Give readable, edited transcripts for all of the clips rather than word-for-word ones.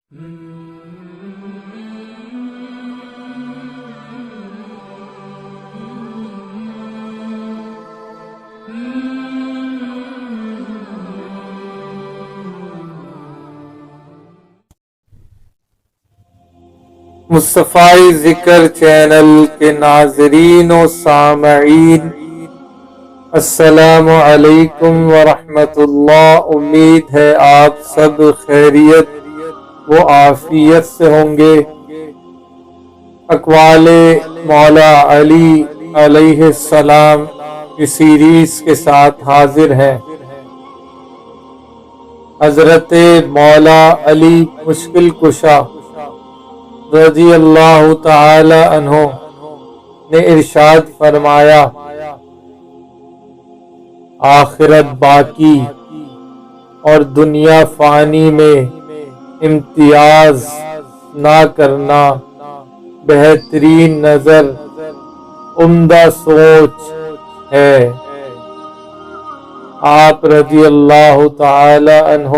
مصطفی ذکر چینل کے ناظرین و سامعین، السلام علیکم ورحمۃ اللہ۔ امید ہے آپ سب خیریت و عافیت سے ہوں گے۔ اقوال مولا علی علیہ السلام کی سیریز کے ساتھ حاضر ہیں۔ حضرت مولا علی مشکل کشا رضی اللہ تعالی عنہ نے ارشاد فرمایا، آخرت باقی اور دنیا فانی میں امتیاز نہ کرنا بہترین نظر، عمدہ سوچ ہے۔ آپ رضی اللہ تعالی عنہ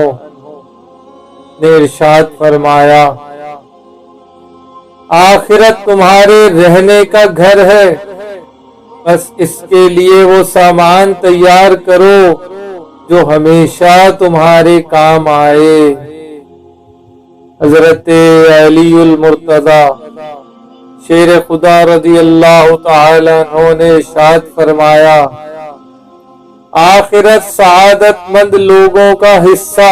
نے ارشاد فرمایا، آخرت تمہارے رہنے کا گھر ہے، بس اس کے لیے وہ سامان تیار کرو جو ہمیشہ تمہارے کام آئے۔ حضرت علی المرتضی شیر خدا رضی اللہ تعالی عنہ نے ارشاد فرمایا، آخرت سعادت مند لوگوں کا حصہ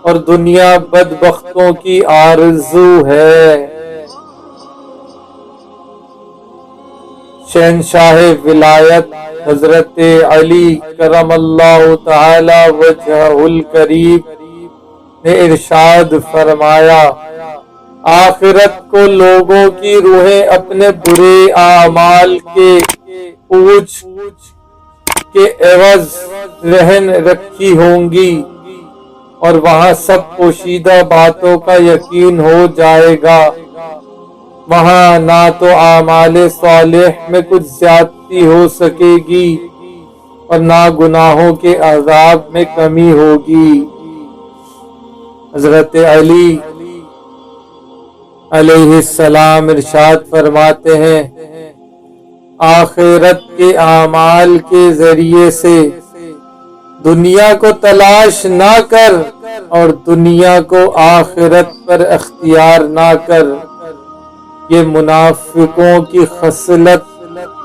اور دنیا بدبختوں کی آرزو ہے۔ شہنشاہ ولایت حضرت علی کرم اللہ تعالی وجہہ الکریم نے ارشاد فرمایا، آخرت کو لوگوں کی روحیں اپنے برے اعمال کے پوچھ کے عوض رہن رکھی ہوں گی، اور وہاں سب پوشیدہ باتوں کا یقین ہو جائے گا۔ وہاں نہ تو اعمال صالح میں کچھ زیادتی ہو سکے گی اور نہ گناہوں کے عذاب میں کمی ہوگی۔ حضرت علی علیہ السلام ارشاد فرماتے ہیں، آخرت کے اعمال کے ذریعے سے دنیا کو تلاش نہ کر اور دنیا کو آخرت پر اختیار نہ کر، یہ منافقوں کی خصلت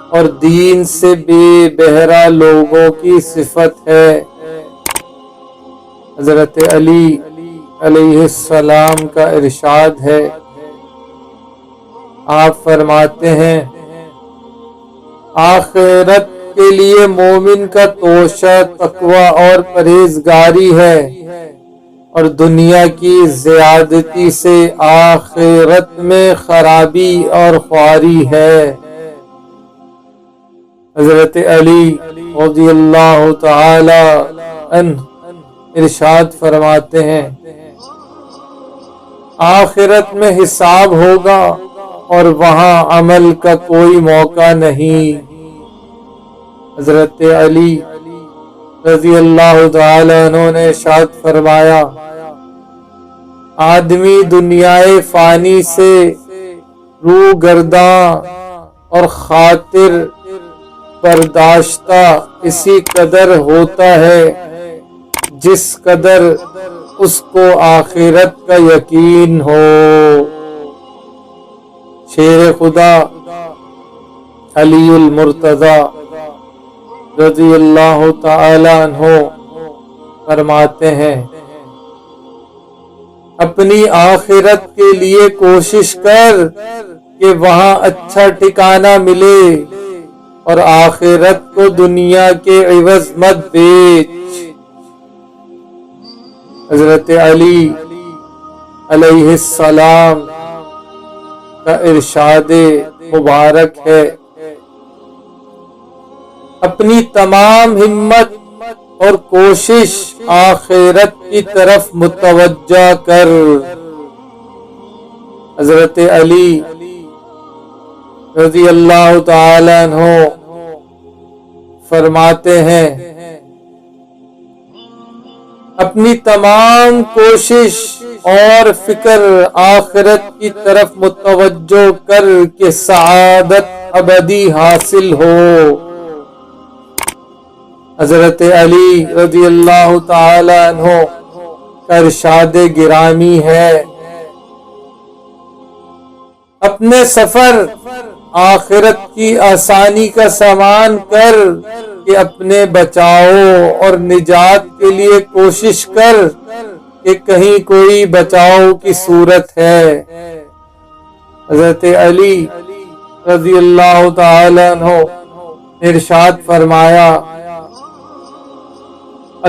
اور دین سے بے بہرہ لوگوں کی صفت ہے۔ حضرت علی علیہ السلام کا ارشاد ہے، آپ فرماتے ہیں، آخرت کے لیے مومن کا توشہ تقوی اور پرہیزگاری ہے، اور دنیا کی زیادتی سے آخرت میں خرابی اور خواری ہے۔ حضرت علی رضی اللہ تعالی عنہ ارشاد فرماتے ہیں، آخرت میں حساب ہوگا اور وہاں عمل کا کوئی موقع نہیں۔ حضرت علی رضی اللہ تعالی عنہ نے ارشاد فرمایا، آدمی دنیائے فانی سے روح گرداں اور خاطر برداشتہ اسی قدر ہوتا ہے جس قدر اس کو آخرت کا یقین ہو۔ شیر خدا علی المرتضی رضی اللہ تعالی عنہ فرماتے ہیں، اپنی آخرت کے لیے کوشش کر کہ وہاں اچھا ٹھکانہ ملے، اور آخرت کو دنیا کے عوض مت بیچ۔ حضرت علی علیہ السلام کا ارشاد مبارک ہے، اپنی تمام ہمت اور کوشش آخرت کی طرف متوجہ کر۔ حضرت علی رضی اللہ تعالی عنہ فرماتے ہیں، اپنی تمام کوشش اور فکر آخرت کی طرف متوجہ کر کے سعادت ابدی حاصل ہو۔ حضرت علی رضی اللہ تعالی عنہ کا ارشاد گرامی ہے، اپنے سفر آخرت کی آسانی کا سامان کر کہ اپنے بچاؤ اور نجات کے لیے کوشش کر کہ کہیں کوئی بچاؤ کی صورت ہے۔ حضرت علی رضی اللہ تعالی عنہ نے ارشاد فرمایا،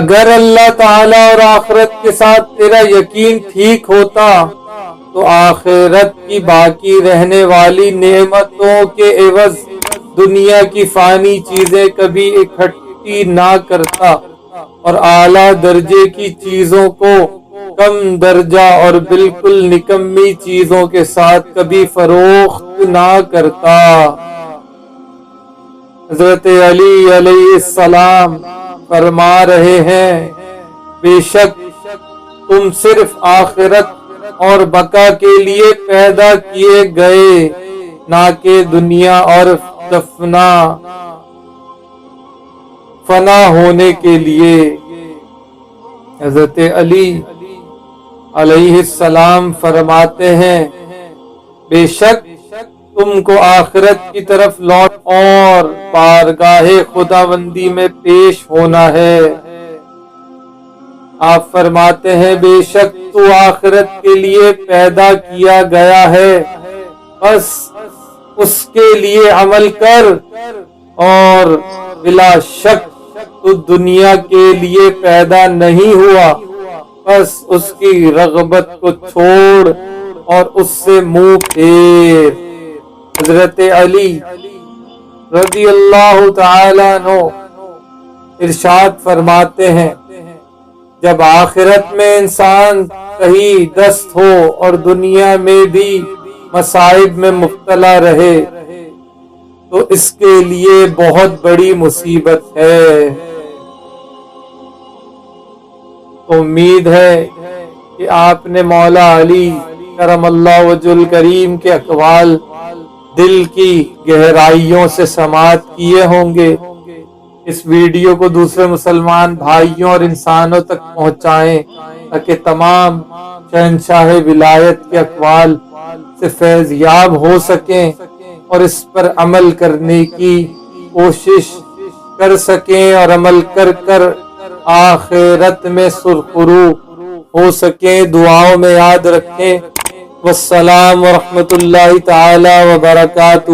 اگر اللہ تعالی اور آخرت کے ساتھ تیرا یقین ٹھیک ہوتا تو آخرت کی باقی رہنے والی نعمتوں کے عوض دنیا کی فانی چیزیں کبھی اکٹھی نہ کرتا اور اعلیٰ درجے کی چیزوں کو کم درجہ اور بالکل نکمی چیزوں کے ساتھ کبھی فروخت نہ کرتا۔ حضرت علی علیہ السلام فرما رہے ہیں، بے شک تم صرف آخرت اور بقا کے لیے پیدا کیے گئے، نہ کہ دنیا اور فنا ہونے کے لیے۔ حضرت علی علیہ السلام فرماتے ہیں، بے شک تم کو آخرت کی طرف لوٹ اور بارگاہ خداوندی میں پیش ہونا ہے۔ آپ فرماتے ہیں، بے شک تو آخرت کے لیے پیدا کیا گیا ہے، بس اس کے لیے عمل کر، اور بلا شک تو دنیا کے لیے پیدا نہیں ہوا، بس اس کی رغبت کو چھوڑ اور اس سے منہ پھیر۔ حضرت علی رضی اللہ تعالی عنہ ارشاد فرماتے ہیں، جب آخرت میں انسان کہیں دست ہو اور دنیا میں بھی مصائب میں مبتلا رہے تو اس کے لیے بہت بڑی مصیبت ہے۔ امید ہے کہ آپ نے مولا علی کرم اللہ وجہ الکریم کے اقوال دل کی گہرائیوں سے سماعت کیے ہوں گے۔ اس ویڈیو کو دوسرے مسلمان بھائیوں اور انسانوں تک پہنچائیں تاکہ تمام شہنشاہ ولایت کے اقوال سے فیض یاب ہو سکیں اور اس پر عمل کرنے کی کوشش کر سکیں اور عمل کر کر آخرت میں سرخرو ہو سکیں۔ دعاؤں میں یاد رکھیں۔ والسلام ورحمۃ اللہ تعالی وبرکاتہ۔